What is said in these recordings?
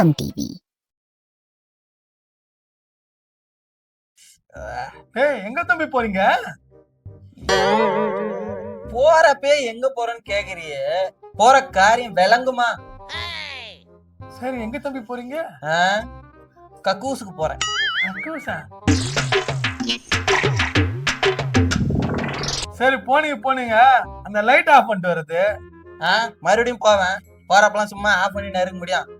வணக்கம் டிவி. எங்க தம்பி போறீங்க? போறப்பே எங்க போறேன்னு கேக்குறியே, போற காரியம் விளங்குமா? சரி, எங்க தம்பி போறீங்க? கக்கூசுக்கு போறேன். கக்கூசா? சரி, போனீங்க அந்த லைட் ஆஃப் பண்ணிட்டு வருது. மறுபடியும் போவேன். போறப்பெல்லாம் சும்மா ஆஃப் பண்ணி நெருங்க முடியும்.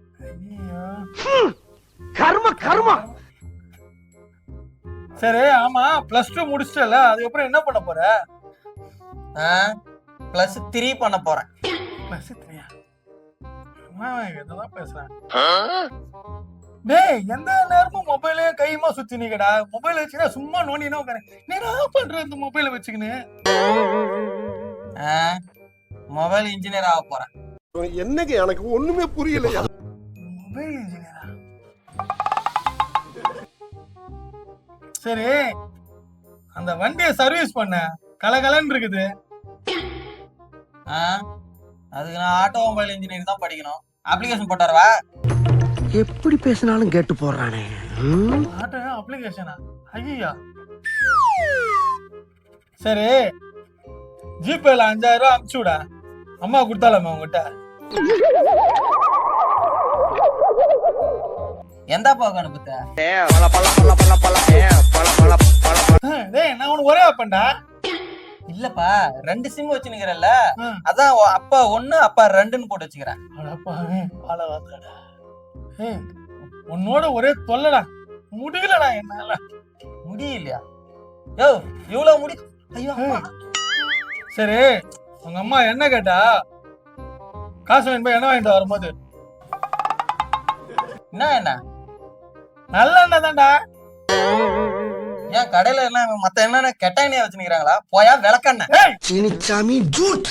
கர்ம சரி, ஆமா, +2 முடிச்சிட்டல, அதுக்கப்புறம் என்ன பண்ண போற? +3 பண்ண போறேன். +3யா? என்னதான் பேசுறேன்? டேய், எந்த நேரமும் மொபைலே கையுமா சுத்தி நீங்கடா. மொபைல் வச்சுனா சும்மா நோண்டினா உட்காரு. நீடா பண்ற இந்த மொபைலை வச்சுக்கின்னு? மொபைல் இன்ஜினியர் ஆக போறேன். என்னங்க எனக்கு ஒண்ணுமே புரியலையா? மொபைல் இன்ஜினியரா? சரி, அந்த வண்டியை சர்வீஸ் பண்ண கலகலன்னு இருக்குது. அதுக்கு நான் ஆட்டோமொபைல் இன்ஜினியரிங் தான் படிக்கணும். அப்ளிகேஷன் போட்டாரவா? எப்படி பேசினாலும் கேட்டு போறானே. ஆட்டோ அப்ளிகேஷனா? ஐயா. சரி, ஜிபேல 5000 ரூபாய் அனுப்பிச்சு விட. அம்மா கொடுத்தாலாமா உங்ககிட்ட? எந்த பக்கம் அனுப்புத்த? டேய், நான் உனக்கு ஒரே அப்பன்டா. இல்லப்பா, 2 சிம் வச்சுக்கிறல்ல, அதான் அப்பா 1 அப்பா 2ன்னு போட்டு வச்சுக்கிறேன். உன்னோட ஒரே தொல்லடா, முடியலடா என்னால. முடியலையா? யோ, இவ்வளவு முடி. ஐயோ. சரி, உங்க அம்மா என்ன கேட்டா? காசு வாங்கி போய் என்ன வாங்கிட்டு வரும்போது என்ன நல்ல எண்ணெய் தான்டா. ஏன் கடையில எல்லாம் மத்த என்ன கெட்ட எண்ணெயா வச்சுக்கிறாங்களா? போயா விளக்கண்ண. சீனிச்சாமி ஜூட்.